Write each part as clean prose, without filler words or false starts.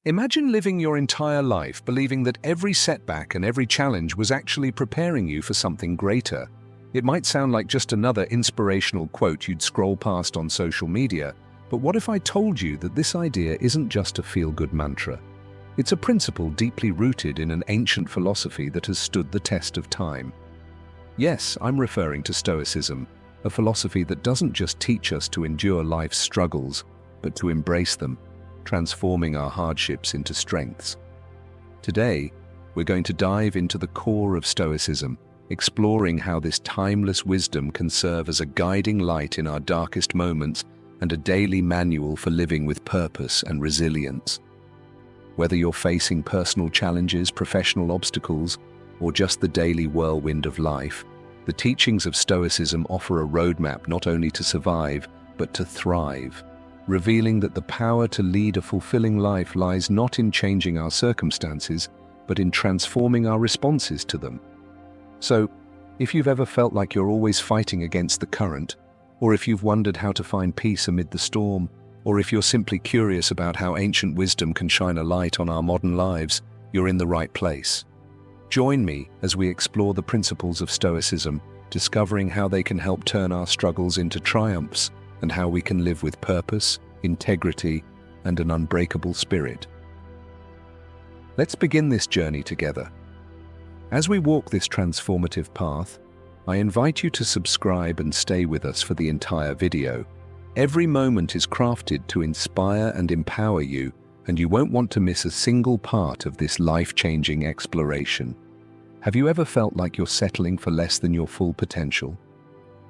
Imagine living your entire life believing that every setback and every challenge was actually preparing you for something greater. It might sound like just another inspirational quote you'd scroll past on social media, but what if I told you that this idea isn't just a feel-good mantra? It's a principle deeply rooted in an ancient philosophy that has stood the test of time. Yes, I'm referring to Stoicism, a philosophy that doesn't just teach us to endure life's struggles, but to embrace them, transforming our hardships into strengths. Today, we're going to dive into the core of Stoicism, exploring how this timeless wisdom can serve as a guiding light in our darkest moments and a daily manual for living with purpose and resilience. Whether you're facing personal challenges, professional obstacles, or just the daily whirlwind of life, the teachings of Stoicism offer a roadmap not only to survive, but to thrive, revealing that the power to lead a fulfilling life lies not in changing our circumstances, but in transforming our responses to them. So, if you've ever felt like you're always fighting against the current, or if you've wondered how to find peace amid the storm, or if you're simply curious about how ancient wisdom can shine a light on our modern lives, you're in the right place. Join me as we explore the principles of Stoicism, discovering how they can help turn our struggles into triumphs and how we can live with purpose, integrity, and an unbreakable spirit. Let's begin this journey together. As we walk this transformative path, I invite you to subscribe and stay with us for the entire video. Every moment is crafted to inspire and empower you, and you won't want to miss a single part of this life-changing exploration. Have you ever felt like you're settling for less than your full potential?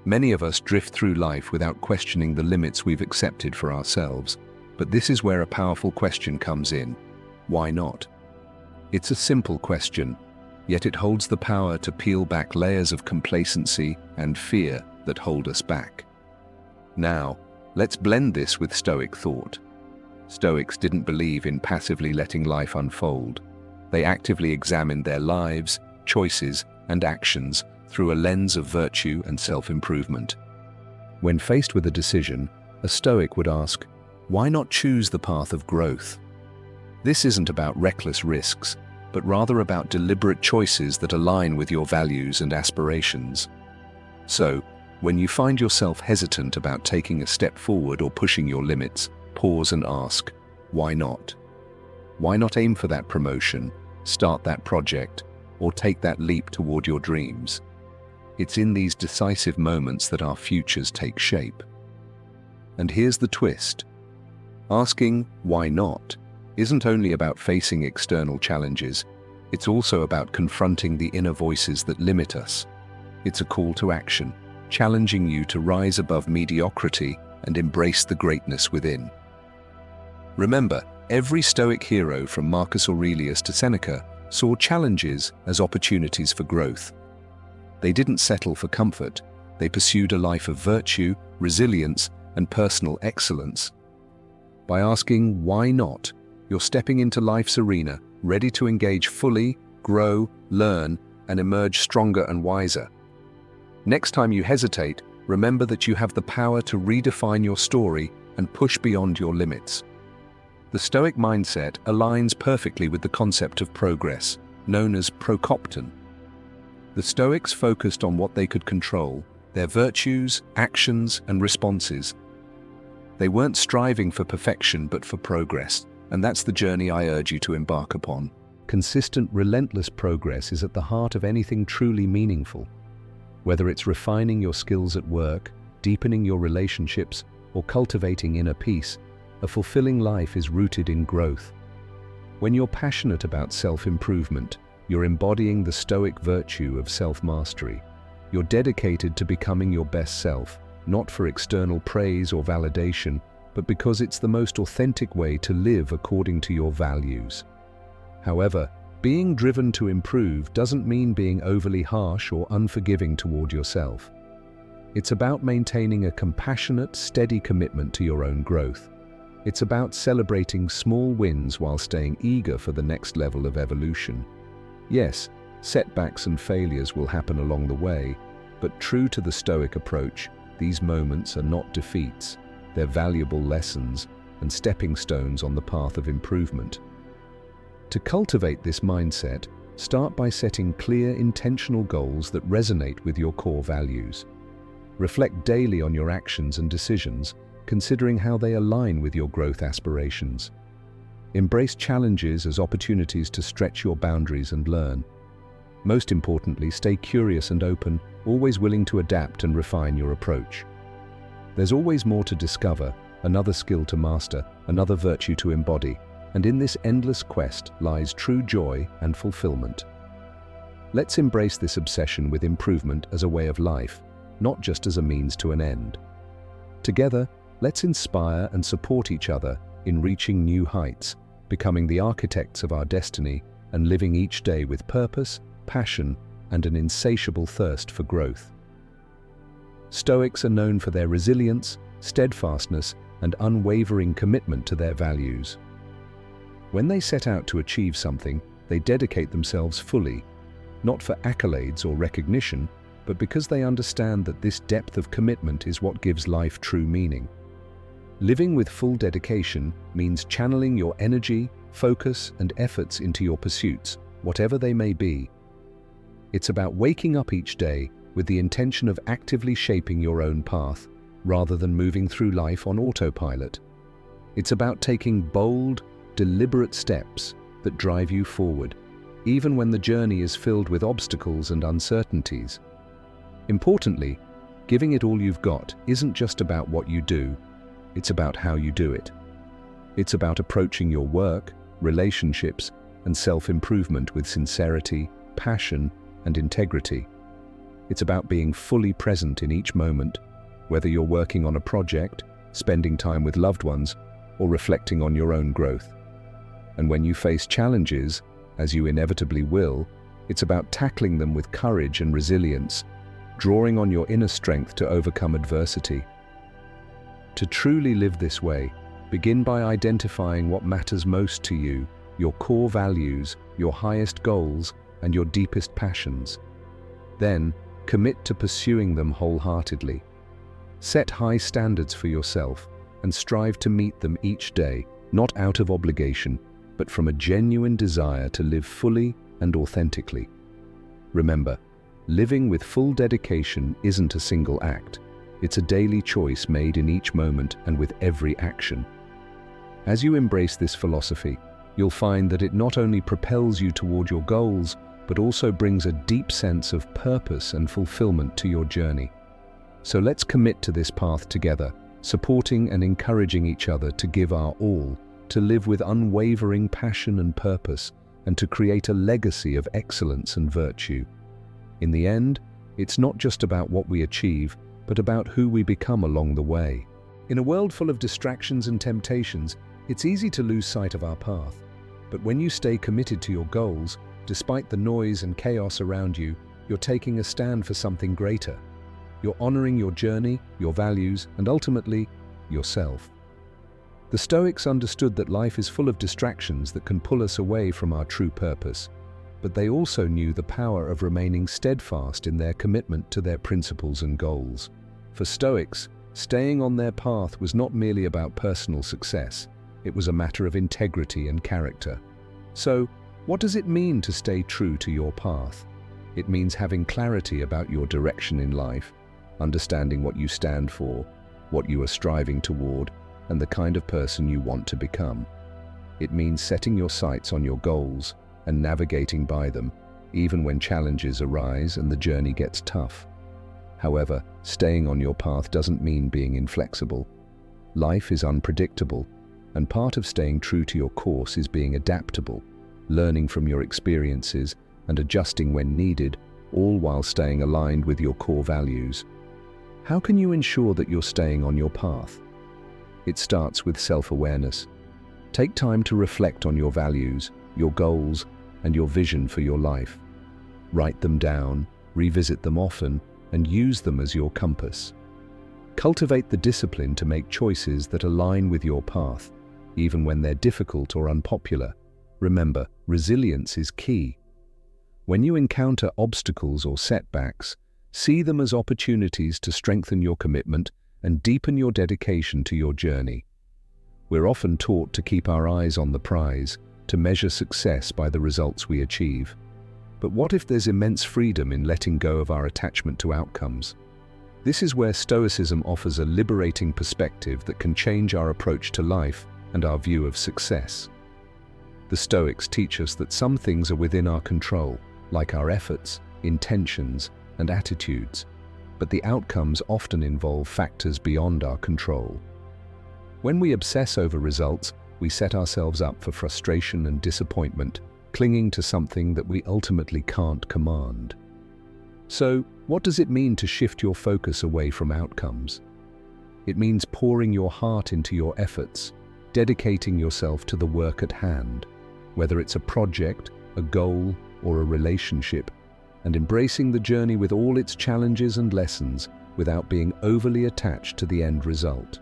Many of us drift through life without questioning the limits we've accepted for ourselves, but this is where a powerful question comes in. Why not? It's a simple question, yet it holds the power to peel back layers of complacency and fear that hold us back. Now, let's blend this with Stoic thought. Stoics didn't believe in passively letting life unfold. They actively examined their lives, choices, and actions through a lens of virtue and self-improvement. When faced with a decision, a Stoic would ask, why not choose the path of growth? This isn't about reckless risks, but rather about deliberate choices that align with your values and aspirations. So, when you find yourself hesitant about taking a step forward or pushing your limits, pause and ask, why not? Why not aim for that promotion, start that project, or take that leap toward your dreams? It's in these decisive moments that our futures take shape. And here's the twist. Asking, why not, isn't only about facing external challenges, it's also about confronting the inner voices that limit us. It's a call to action, challenging you to rise above mediocrity and embrace the greatness within. Remember, every Stoic hero from Marcus Aurelius to Seneca saw challenges as opportunities for growth. They didn't settle for comfort, they pursued a life of virtue, resilience, and personal excellence. By asking, why not, you're stepping into life's arena, ready to engage fully, grow, learn, and emerge stronger and wiser. Next time you hesitate, remember that you have the power to redefine your story and push beyond your limits. The Stoic mindset aligns perfectly with the concept of progress, known as prokopton. The Stoics focused on what they could control, their virtues, actions, and responses. They weren't striving for perfection but for progress. And that's the journey I urge you to embark upon. Consistent, relentless progress is at the heart of anything truly meaningful. Whether it's refining your skills at work, deepening your relationships, or cultivating inner peace, a fulfilling life is rooted in growth. When you're passionate about self-improvement, you're embodying the Stoic virtue of self-mastery. You're dedicated to becoming your best self, not for external praise or validation, but because it's the most authentic way to live according to your values. However, being driven to improve doesn't mean being overly harsh or unforgiving toward yourself. It's about maintaining a compassionate, steady commitment to your own growth. It's about celebrating small wins while staying eager for the next level of evolution. Yes, setbacks and failures will happen along the way, but true to the Stoic approach, these moments are not defeats. They're valuable lessons and stepping stones on the path of improvement. To cultivate this mindset, start by setting clear, intentional goals that resonate with your core values. Reflect daily on your actions and decisions, considering how they align with your growth aspirations. Embrace challenges as opportunities to stretch your boundaries and learn. Most importantly, stay curious and open, always willing to adapt and refine your approach. There's always more to discover, another skill to master, another virtue to embody, and in this endless quest lies true joy and fulfillment. Let's embrace this obsession with improvement as a way of life, not just as a means to an end. Together, let's inspire and support each other in reaching new heights, becoming the architects of our destiny and living each day with purpose, passion, and an insatiable thirst for growth. Stoics are known for their resilience, steadfastness, and unwavering commitment to their values. When they set out to achieve something, they dedicate themselves fully, not for accolades or recognition, but because they understand that this depth of commitment is what gives life true meaning. Living with full dedication means channeling your energy, focus, and efforts into your pursuits, whatever they may be. It's about waking up each day with the intention of actively shaping your own path, rather than moving through life on autopilot. It's about taking bold, deliberate steps that drive you forward, even when the journey is filled with obstacles and uncertainties. Importantly, giving it all you've got isn't just about what you do, it's about how you do it. It's about approaching your work, relationships, and self-improvement with sincerity, passion, and integrity. It's about being fully present in each moment, whether you're working on a project, spending time with loved ones, or reflecting on your own growth. And when you face challenges, as you inevitably will, it's about tackling them with courage and resilience, drawing on your inner strength to overcome adversity. To truly live this way, begin by identifying what matters most to you, your core values, your highest goals, and your deepest passions. Then, commit to pursuing them wholeheartedly. Set high standards for yourself and strive to meet them each day, not out of obligation, but from a genuine desire to live fully and authentically. Remember, living with full dedication isn't a single act. It's a daily choice made in each moment and with every action. As you embrace this philosophy, you'll find that it not only propels you toward your goals, but also brings a deep sense of purpose and fulfillment to your journey. So let's commit to this path together, supporting and encouraging each other to give our all, to live with unwavering passion and purpose, and to create a legacy of excellence and virtue. In the end, it's not just about what we achieve, but about who we become along the way. In a world full of distractions and temptations, it's easy to lose sight of our path. But when you stay committed to your goals, despite the noise and chaos around you, you're taking a stand for something greater. You're honoring your journey, your values, and ultimately, yourself. The Stoics understood that life is full of distractions that can pull us away from our true purpose, but they also knew the power of remaining steadfast in their commitment to their principles and goals. For Stoics, staying on their path was not merely about personal success, it was a matter of integrity and character. So, what does it mean to stay true to your path? It means having clarity about your direction in life, understanding what you stand for, what you are striving toward, and the kind of person you want to become. It means setting your sights on your goals and navigating by them, even when challenges arise and the journey gets tough. However, staying on your path doesn't mean being inflexible. Life is unpredictable, and part of staying true to your course is being adaptable, learning from your experiences and adjusting when needed, all while staying aligned with your core values. How can you ensure that you're staying on your path? It starts with self-awareness. Take time to reflect on your values, your goals, and your vision for your life. Write them down, revisit them often, and use them as your compass. Cultivate the discipline to make choices that align with your path, even when they're difficult or unpopular. Remember, resilience is key. When you encounter obstacles or setbacks, see them as opportunities to strengthen your commitment and deepen your dedication to your journey. We're often taught to keep our eyes on the prize, to measure success by the results we achieve. But what if there's immense freedom in letting go of our attachment to outcomes? This is where Stoicism offers a liberating perspective that can change our approach to life and our view of success. The Stoics teach us that some things are within our control, like our efforts, intentions, and attitudes, but the outcomes often involve factors beyond our control. When we obsess over results, we set ourselves up for frustration and disappointment, clinging to something that we ultimately can't command. So, what does it mean to shift your focus away from outcomes? It means pouring your heart into your efforts, dedicating yourself to the work at hand, whether it's a project, a goal, or a relationship, and embracing the journey with all its challenges and lessons without being overly attached to the end result.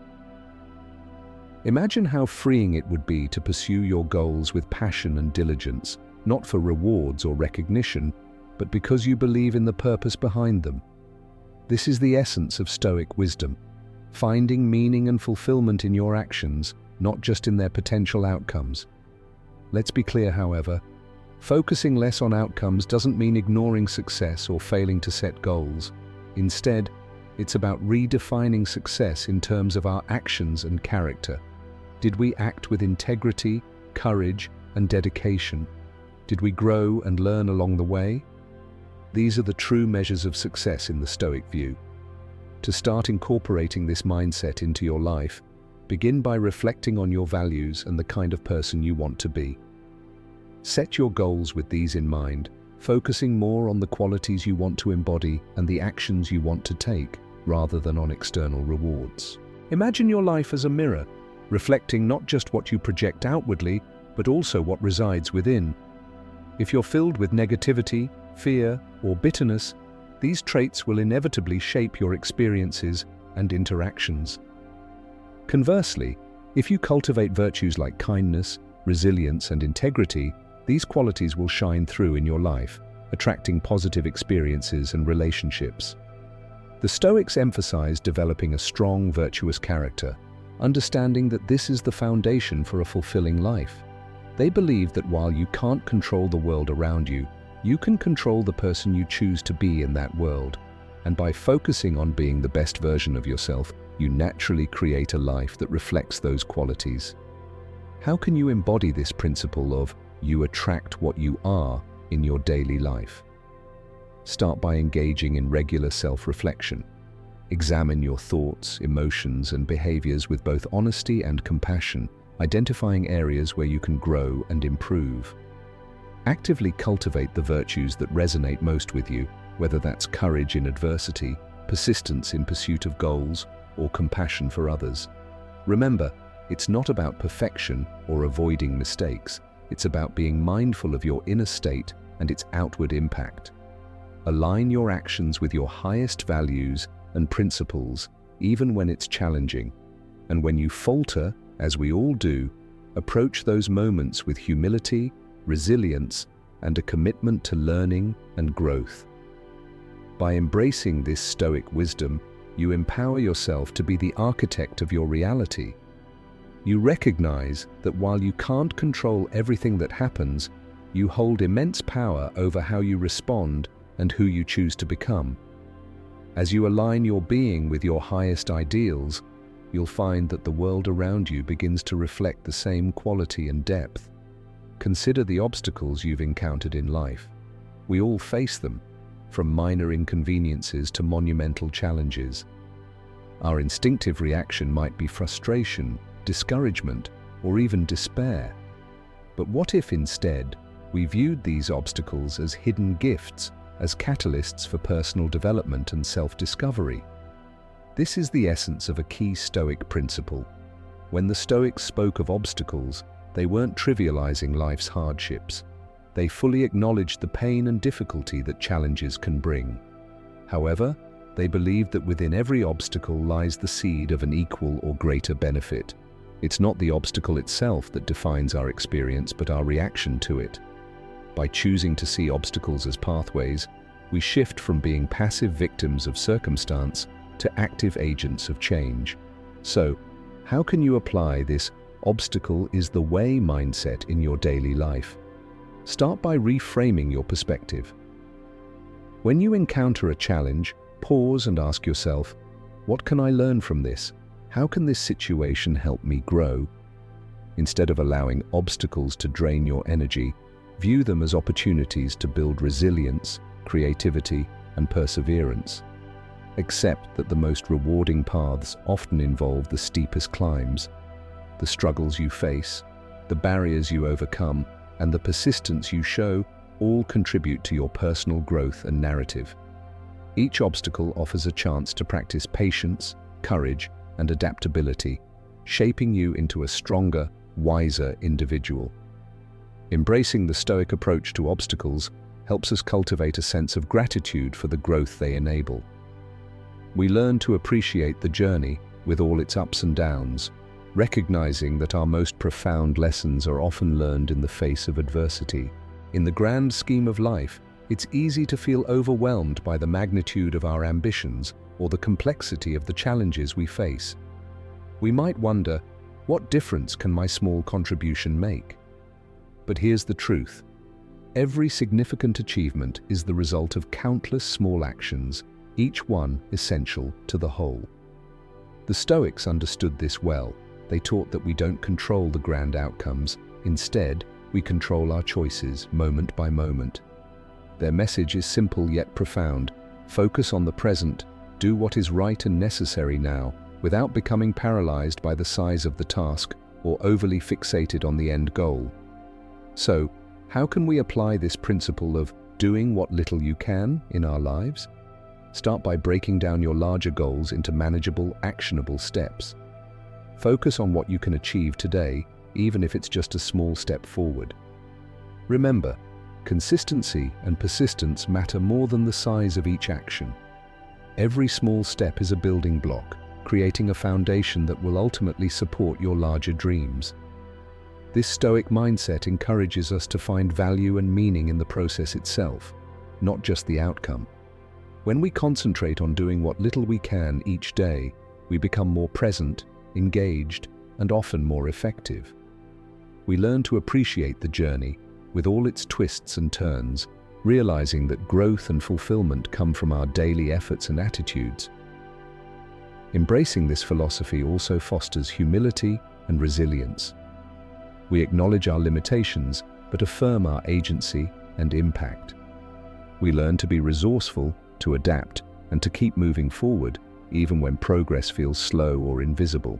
Imagine how freeing it would be to pursue your goals with passion and diligence, not for rewards or recognition, but because you believe in the purpose behind them. This is the essence of Stoic wisdom, finding meaning and fulfillment in your actions, not just in their potential outcomes. Let's be clear, however, focusing less on outcomes doesn't mean ignoring success or failing to set goals. Instead, it's about redefining success in terms of our actions and character. Did we act with integrity, courage, and dedication? Did we grow and learn along the way? These are the true measures of success in the Stoic view. To start incorporating this mindset into your life, begin by reflecting on your values and the kind of person you want to be. Set your goals with these in mind, focusing more on the qualities you want to embody and the actions you want to take, rather than on external rewards. Imagine your life as a mirror, reflecting not just what you project outwardly, but also what resides within. If you're filled with negativity, fear, or bitterness, these traits will inevitably shape your experiences and interactions. Conversely, if you cultivate virtues like kindness, resilience, and integrity, these qualities will shine through in your life, attracting positive experiences and relationships. The Stoics emphasize developing a strong, virtuous character, understanding that this is the foundation for a fulfilling life. They believe that while you can't control the world around you, you can control the person you choose to be in that world. And by focusing on being the best version of yourself, you naturally create a life that reflects those qualities. How can you embody this principle of you attract what you are in your daily life? Start by engaging in regular self-reflection. Examine your thoughts, emotions, and behaviors with both honesty and compassion, identifying areas where you can grow and improve. Actively cultivate the virtues that resonate most with you, whether that's courage in adversity, persistence in pursuit of goals, or compassion for others. Remember, it's not about perfection or avoiding mistakes. It's about being mindful of your inner state and its outward impact. Align your actions with your highest values and principles, even when it's challenging. And when you falter, as we all do, approach those moments with humility, resilience, and a commitment to learning and growth. By embracing this Stoic wisdom, you empower yourself to be the architect of your reality. You recognize that while you can't control everything that happens, you hold immense power over how you respond and who you choose to become. As you align your being with your highest ideals, you'll find that the world around you begins to reflect the same quality and depth. Consider the obstacles you've encountered in life. We all face them, from minor inconveniences to monumental challenges. Our instinctive reaction might be frustration, discouragement, or even despair. But what if instead we viewed these obstacles as hidden gifts, as catalysts for personal development and self-discovery? This is the essence of a key Stoic principle. When the Stoics spoke of obstacles, they weren't trivializing life's hardships. They fully acknowledged the pain and difficulty that challenges can bring. However, they believed that within every obstacle lies the seed of an equal or greater benefit. It's not the obstacle itself that defines our experience, but our reaction to it. By choosing to see obstacles as pathways, we shift from being passive victims of circumstance to active agents of change. So, how can you apply this obstacle is the way mindset in your daily life. Start by reframing your perspective. When you encounter a challenge, pause and ask yourself, what can I learn from this? How can this situation help me grow? Instead of allowing obstacles to drain your energy, view them as opportunities to build resilience, creativity, and perseverance. Accept that the most rewarding paths often involve the steepest climbs. The struggles you face, the barriers you overcome, and the persistence you show all contribute to your personal growth and narrative. Each obstacle offers a chance to practice patience, courage, and adaptability, shaping you into a stronger, wiser individual. Embracing the Stoic approach to obstacles helps us cultivate a sense of gratitude for the growth they enable. We learn to appreciate the journey with all its ups and downs, recognizing that our most profound lessons are often learned in the face of adversity. In the grand scheme of life, it's easy to feel overwhelmed by the magnitude of our ambitions or the complexity of the challenges we face. We might wonder, what difference can my small contribution make? But here's the truth. Every significant achievement is the result of countless small actions, each one essential to the whole. The Stoics understood this well. They taught that we don't control the grand outcomes. Instead, we control our choices moment by moment. Their message is simple yet profound. Focus on the present, do what is right and necessary now, without becoming paralyzed by the size of the task or overly fixated on the end goal. So, how can we apply this principle of doing what little you can in our lives? Start by breaking down your larger goals into manageable, actionable steps. Focus on what you can achieve today, even if it's just a small step forward. Remember, consistency and persistence matter more than the size of each action. Every small step is a building block, creating a foundation that will ultimately support your larger dreams. This Stoic mindset encourages us to find value and meaning in the process itself, not just the outcome. When we concentrate on doing what little we can each day, we become more present, engaged, and often more effective. We learn to appreciate the journey, with all its twists and turns, realizing that growth and fulfillment come from our daily efforts and attitudes. Embracing this philosophy also fosters humility and resilience. We acknowledge our limitations, but affirm our agency and impact. We learn to be resourceful, to adapt, and to keep moving forward, even when progress feels slow or invisible.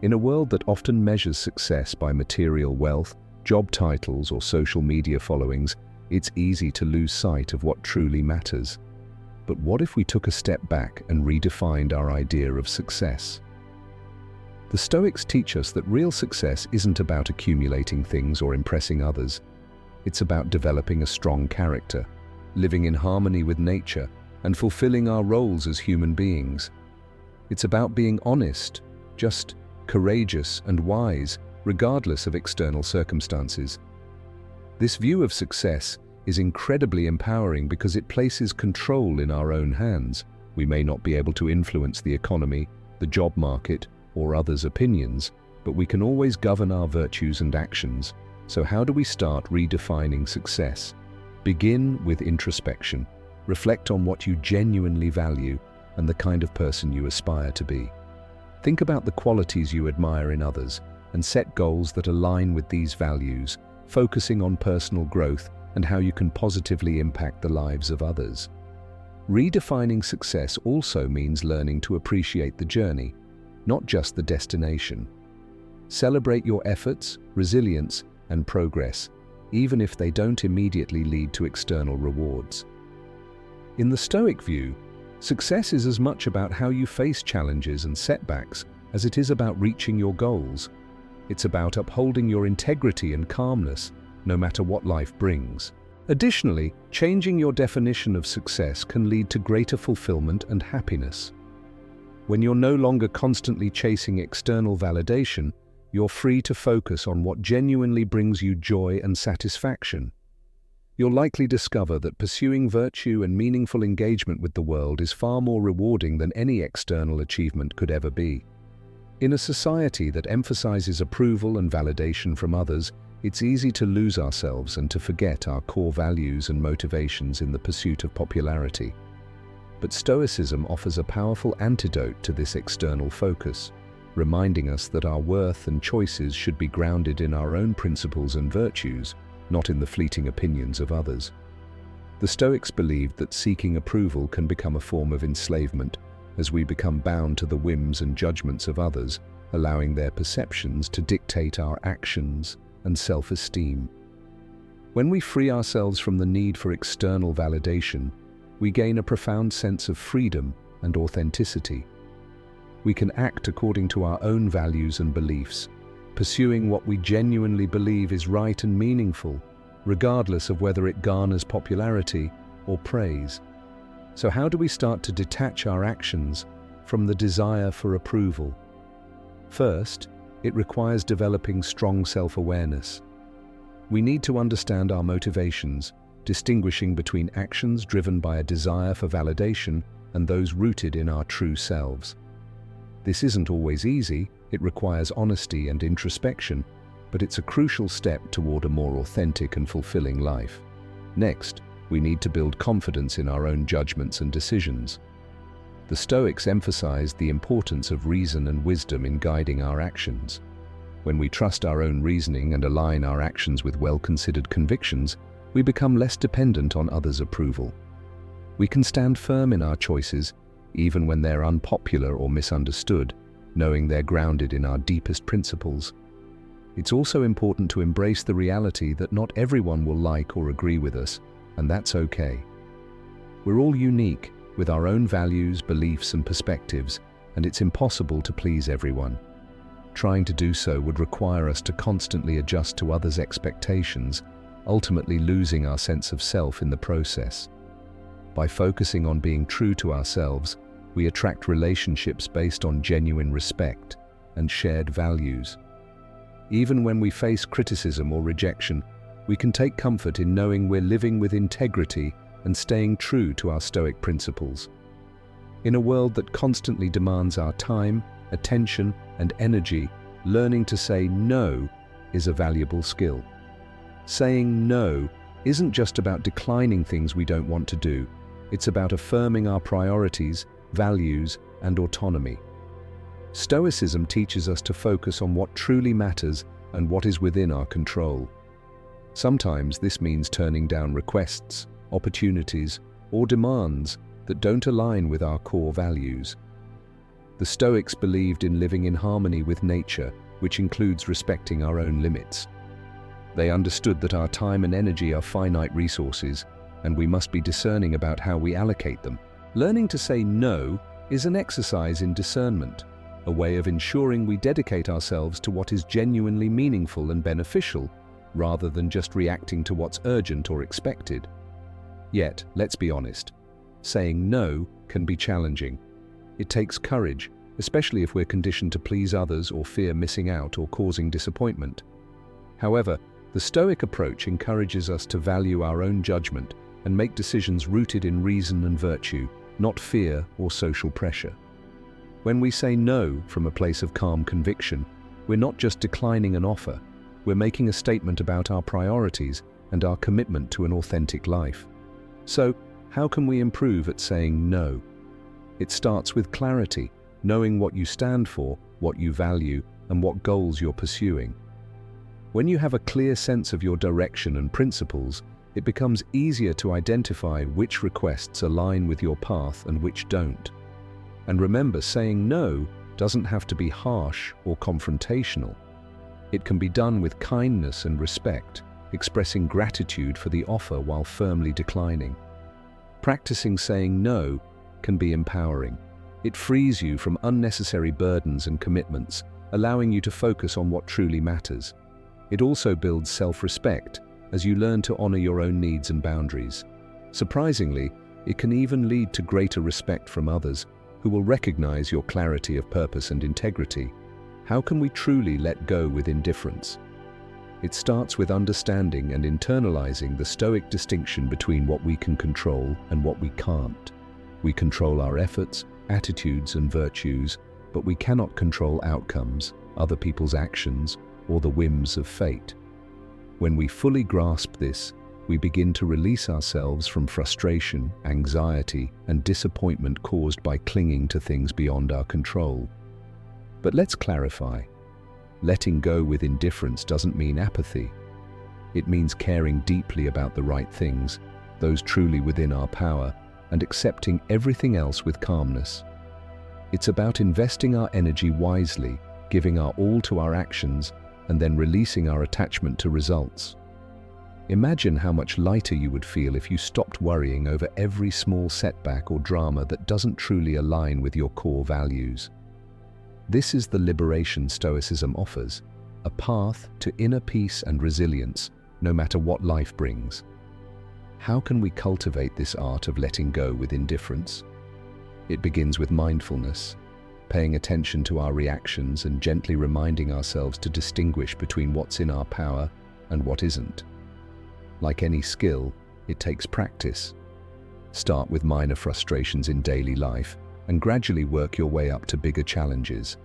In a world that often measures success by material wealth, job titles, or social media followings, it's easy to lose sight of what truly matters. But what if we took a step back and redefined our idea of success? The Stoics teach us that real success isn't about accumulating things or impressing others. It's about developing a strong character, living in harmony with nature, and fulfilling our roles as human beings. It's about being honest, just, courageous, and wise, regardless of external circumstances. This view of success is incredibly empowering because it places control in our own hands. We may not be able to influence the economy, the job market, or others' opinions, but we can always govern our virtues and actions. So how do we start redefining success? Begin with introspection. Reflect on what you genuinely value and the kind of person you aspire to be. Think about the qualities you admire in others and set goals that align with these values, focusing on personal growth and how you can positively impact the lives of others. Redefining success also means learning to appreciate the journey, not just the destination. Celebrate your efforts, resilience, and progress, even if they don't immediately lead to external rewards. In the Stoic view, success is as much about how you face challenges and setbacks as it is about reaching your goals. It's about upholding your integrity and calmness, no matter what life brings. Additionally, changing your definition of success can lead to greater fulfillment and happiness. When you're no longer constantly chasing external validation, you're free to focus on what genuinely brings you joy and satisfaction. You'll likely discover that pursuing virtue and meaningful engagement with the world is far more rewarding than any external achievement could ever be. In a society that emphasizes approval and validation from others, it's easy to lose ourselves and to forget our core values and motivations in the pursuit of popularity. But Stoicism offers a powerful antidote to this external focus, reminding us that our worth and choices should be grounded in our own principles and virtues, not in the fleeting opinions of others. The Stoics believed that seeking approval can become a form of enslavement, as we become bound to the whims and judgments of others, allowing their perceptions to dictate our actions and self-esteem. When we free ourselves from the need for external validation, we gain a profound sense of freedom and authenticity. We can act according to our own values and beliefs, pursuing what we genuinely believe is right and meaningful, regardless of whether it garners popularity or praise. So how do we start to detach our actions from the desire for approval? First, it requires developing strong self-awareness. We need to understand our motivations, distinguishing between actions driven by a desire for validation and those rooted in our true selves. This isn't always easy, it requires honesty and introspection, but it's a crucial step toward a more authentic and fulfilling life. Next, we need to build confidence in our own judgments and decisions. The Stoics emphasized the importance of reason and wisdom in guiding our actions. When we trust our own reasoning and align our actions with well-considered convictions, we become less dependent on others' approval. We can stand firm in our choices, even when they're unpopular or misunderstood, knowing they're grounded in our deepest principles. It's also important to embrace the reality that not everyone will like or agree with us, and that's okay. We're all unique, with our own values, beliefs, and perspectives, and it's impossible to please everyone. Trying to do so would require us to constantly adjust to others' expectations, ultimately losing our sense of self in the process. By focusing on being true to ourselves, we attract relationships based on genuine respect and shared values. Even when we face criticism or rejection, we can take comfort in knowing we're living with integrity and staying true to our Stoic principles. In a world that constantly demands our time, attention, and energy, learning to say no is a valuable skill. Saying no isn't just about declining things we don't want to do, it's about affirming our priorities, values, and autonomy. Stoicism teaches us to focus on what truly matters and what is within our control. Sometimes this means turning down requests, opportunities, or demands that don't align with our core values. The Stoics believed in living in harmony with nature, which includes respecting our own limits. They understood that our time and energy are finite resources, and we must be discerning about how we allocate them. Learning to say no is an exercise in discernment, a way of ensuring we dedicate ourselves to what is genuinely meaningful and beneficial, rather than just reacting to what's urgent or expected. Yet, let's be honest, saying no can be challenging. It takes courage, especially if we're conditioned to please others or fear missing out or causing disappointment. However, the Stoic approach encourages us to value our own judgment and make decisions rooted in reason and virtue, not fear or social pressure. When we say no from a place of calm conviction, we're not just declining an offer, we're making a statement about our priorities and our commitment to an authentic life. So, how can we improve at saying no? It starts with clarity, knowing what you stand for, what you value, and what goals you're pursuing. When you have a clear sense of your direction and principles, it becomes easier to identify which requests align with your path and which don't. And remember, saying no doesn't have to be harsh or confrontational. It can be done with kindness and respect, expressing gratitude for the offer while firmly declining. Practicing saying no can be empowering. It frees you from unnecessary burdens and commitments, allowing you to focus on what truly matters. It also builds self-respect as you learn to honor your own needs and boundaries. Surprisingly, it can even lead to greater respect from others, who will recognize your clarity of purpose and integrity. How can we truly let go with indifference? It starts with understanding and internalizing the Stoic distinction between what we can control and what we can't. We control our efforts, attitudes, and virtues, but we cannot control outcomes, other people's actions, or the whims of fate. When we fully grasp this, we begin to release ourselves from frustration, anxiety, and disappointment caused by clinging to things beyond our control. But let's clarify. Letting go with indifference doesn't mean apathy. It means caring deeply about the right things, those truly within our power, and accepting everything else with calmness. It's about investing our energy wisely, giving our all to our actions, and then releasing our attachment to results. Imagine how much lighter you would feel if you stopped worrying over every small setback or drama that doesn't truly align with your core values. This is the liberation Stoicism offers, a path to inner peace and resilience, no matter what life brings. How can we cultivate this art of letting go with indifference? It begins with mindfulness, paying attention to our reactions and gently reminding ourselves to distinguish between what's in our power and what isn't. Like any skill, it takes practice. Start with minor frustrations in daily life and gradually work your way up to bigger challenges.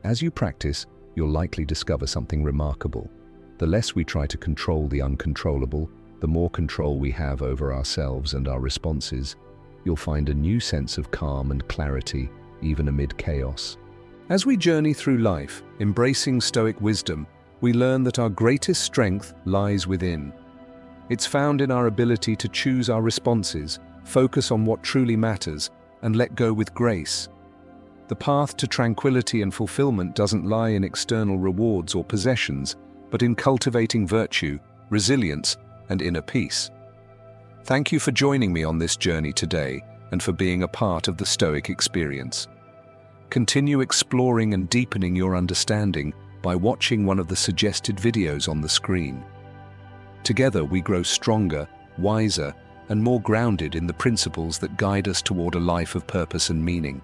As you practice, you'll likely discover something remarkable. The less we try to control the uncontrollable, the more control we have over ourselves and our responses. You'll find a new sense of calm and clarity, even amid chaos. As we journey through life, embracing Stoic wisdom, we learn that our greatest strength lies within. It's found in our ability to choose our responses, focus on what truly matters, and let go with grace. The path to tranquility and fulfillment doesn't lie in external rewards or possessions, but in cultivating virtue, resilience, and inner peace. Thank you for joining me on this journey today and for being a part of the Stoic experience. Continue exploring and deepening your understanding by watching one of the suggested videos on the screen. Together we grow stronger, wiser, and more grounded in the principles that guide us toward a life of purpose and meaning.